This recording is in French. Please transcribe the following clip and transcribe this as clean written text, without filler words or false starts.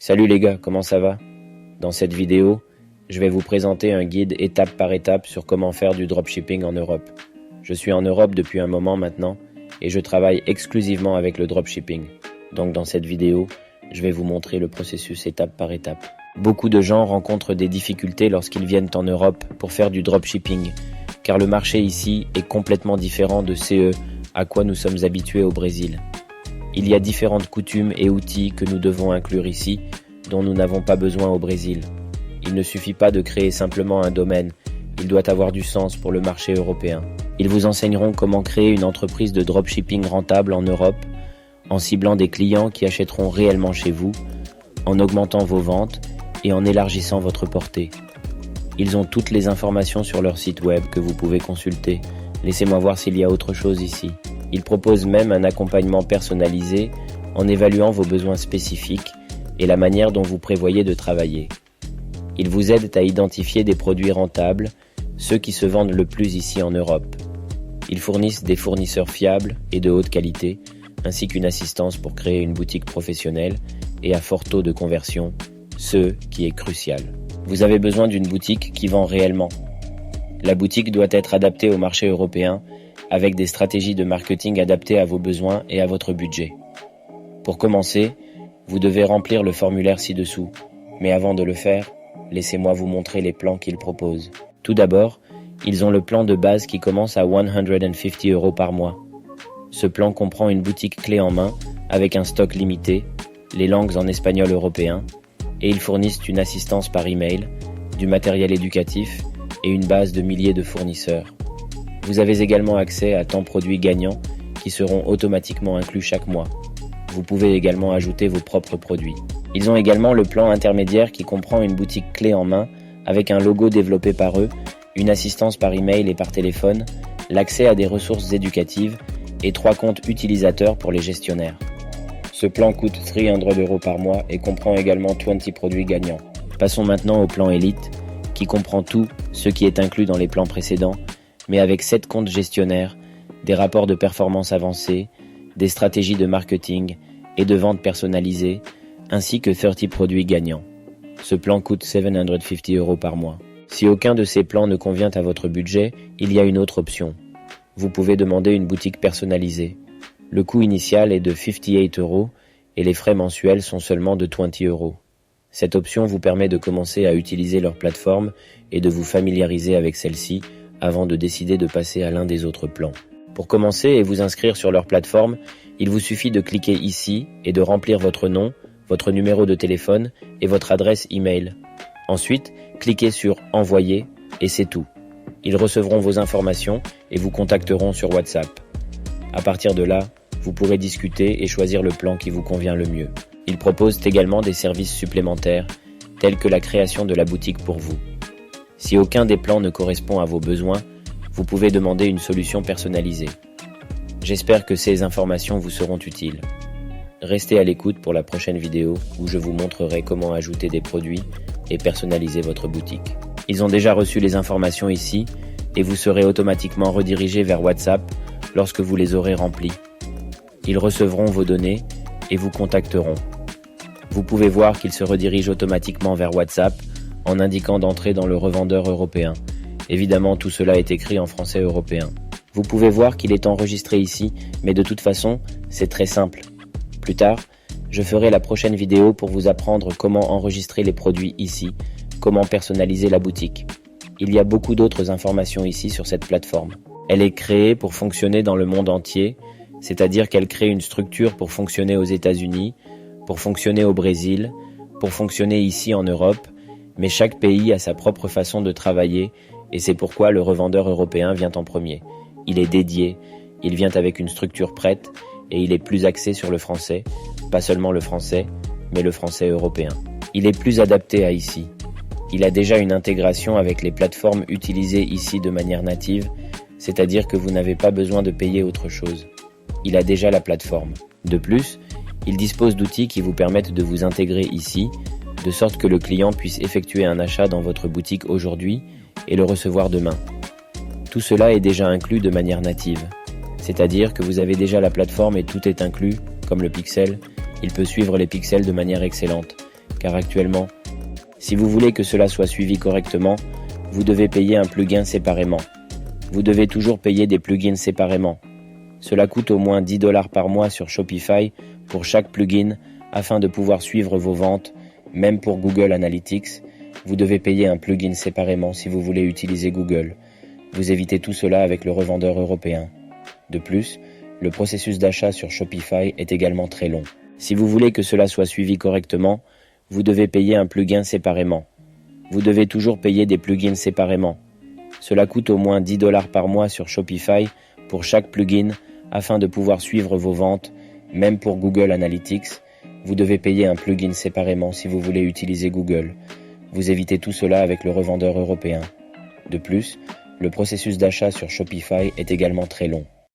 Salut les gars, comment ça va? Dans cette vidéo, je vais vous présenter un guide étape par étape sur comment faire du dropshipping en Europe. Je suis en Europe depuis un moment maintenant et je travaille exclusivement avec le dropshipping. Donc dans cette vidéo, je vais vous montrer le processus étape par étape. Beaucoup de gens rencontrent des difficultés lorsqu'ils viennent en Europe pour faire du dropshipping, car le marché ici est complètement différent de ce à quoi nous sommes habitués au Brésil. Il y a différentes coutumes et outils que nous devons inclure ici, dont nous n'avons pas besoin au Brésil. Il ne suffit pas de créer simplement un domaine, il doit avoir du sens pour le marché européen. Ils vous enseigneront comment créer une entreprise de dropshipping rentable en Europe, en ciblant des clients qui achèteront réellement chez vous, en augmentant vos ventes et en élargissant votre portée. Ils ont toutes les informations sur leur site web que vous pouvez consulter. Laissez-moi voir s'il y a autre chose ici. Ils proposent même un accompagnement personnalisé en évaluant vos besoins spécifiques et la manière dont vous prévoyez de travailler. Ils vous aident à identifier des produits rentables, ceux qui se vendent le plus ici en Europe. Ils fournissent des fournisseurs fiables et de haute qualité, ainsi qu'une assistance pour créer une boutique professionnelle et à fort taux de conversion, ce qui est crucial. Vous avez besoin d'une boutique qui vend réellement. La boutique doit être adaptée au marché européen avec des stratégies de marketing adaptées à vos besoins et à votre budget. Pour commencer, vous devez remplir le formulaire ci-dessous. Mais avant de le faire, laissez-moi vous montrer les plans qu'ils proposent. Tout d'abord, ils ont le plan de base qui commence à 150 € par mois. Ce plan comprend une boutique clé en main avec un stock limité, les langues en espagnol européen, et ils fournissent une assistance par email, du matériel éducatif et une base de milliers de fournisseurs. Vous avez également accès à 100 produits gagnants qui seront automatiquement inclus chaque mois. Vous pouvez également ajouter vos propres produits. Ils ont également le plan intermédiaire qui comprend une boutique clé en main avec un logo développé par eux, une assistance par email et par téléphone, l'accès à des ressources éducatives et 3 comptes utilisateurs pour les gestionnaires. Ce plan coûte 300 € par mois et comprend également 20 produits gagnants. Passons maintenant au plan Elite, qui comprend tout ce qui est inclus dans les plans précédents, mais avec 7 comptes gestionnaires, des rapports de performance avancés, des stratégies de marketing et de vente personnalisées, ainsi que 30 produits gagnants. Ce plan coûte 750 € par mois. Si aucun de ces plans ne convient à votre budget, il y a une autre option. Vous pouvez demander une boutique personnalisée. Le coût initial est de 58 € et les frais mensuels sont seulement de 20 €. Cette option vous permet de commencer à utiliser leur plateforme et de vous familiariser avec celle-ci avant de décider de passer à l'un des autres plans. Pour commencer et vous inscrire sur leur plateforme, il vous suffit de cliquer ici et de remplir votre nom, votre numéro de téléphone et votre adresse email. Ensuite, cliquez sur « Envoyer » et c'est tout. Ils recevront vos informations et vous contacteront sur WhatsApp. À partir de là, vous pourrez discuter et choisir le plan qui vous convient le mieux. Ils proposent également des services supplémentaires, tels que la création de la boutique pour vous. Si aucun des plans ne correspond à vos besoins, vous pouvez demander une solution personnalisée. J'espère que ces informations vous seront utiles. Restez à l'écoute pour la prochaine vidéo où je vous montrerai comment ajouter des produits et personnaliser votre boutique. Ils ont déjà reçu les informations ici et vous serez automatiquement redirigé vers WhatsApp lorsque vous les aurez remplies. Ils recevront vos données et vous contacteront. Vous pouvez voir qu'ils se redirigent automatiquement vers WhatsApp en indiquant d'entrer dans le revendeur européen. Évidemment, tout cela est écrit en français européen. Vous pouvez voir qu'il est enregistré ici, mais de toute façon, c'est très simple. Plus tard, je ferai la prochaine vidéo pour vous apprendre comment enregistrer les produits ici, comment personnaliser la boutique. Il y a beaucoup d'autres informations ici sur cette plateforme. Elle est créée pour fonctionner dans le monde entier, c'est-à-dire qu'elle crée une structure pour fonctionner aux États-Unis, pour fonctionner au Brésil, pour fonctionner ici en Europe, mais chaque pays a sa propre façon de travailler et c'est pourquoi le revendeur européen vient en premier. Il est dédié, il vient avec une structure prête et il est plus axé sur le français, pas seulement le français, mais le français européen. Il est plus adapté à ici. Il a déjà une intégration avec les plateformes utilisées ici de manière native, c'est-à-dire que vous n'avez pas besoin de payer autre chose. Il a déjà la plateforme. De plus, il dispose d'outils qui vous permettent de vous intégrer ici, de sorte que le client puisse effectuer un achat dans votre boutique aujourd'hui et le recevoir demain. Tout cela est déjà inclus de manière native, c'est-à-dire que vous avez déjà la plateforme et tout est inclus, comme le pixel, il peut suivre les pixels de manière excellente, car actuellement, si vous voulez que cela soit suivi correctement, vous devez payer un plugin séparément. Vous devez toujours payer des plugins séparément. Cela coûte au moins 10 $ par mois sur Shopify pour chaque plugin afin de pouvoir suivre vos ventes, même pour Google Analytics. Vous devez payer un plugin séparément si vous voulez utiliser Google. Vous évitez tout cela avec le revendeur européen. De plus, le processus d'achat sur Shopify est également très long. Si vous voulez que cela soit suivi correctement, vous devez payer un plugin séparément. Vous devez toujours payer des plugins séparément. Cela coûte au moins 10 $ par mois sur Shopify pour chaque plugin afin de pouvoir suivre vos ventes, même pour Google Analytics. Vous devez payer un plugin séparément si vous voulez utiliser Google. Vous évitez tout cela avec le revendeur européen. De plus, le processus d'achat sur Shopify est également très long.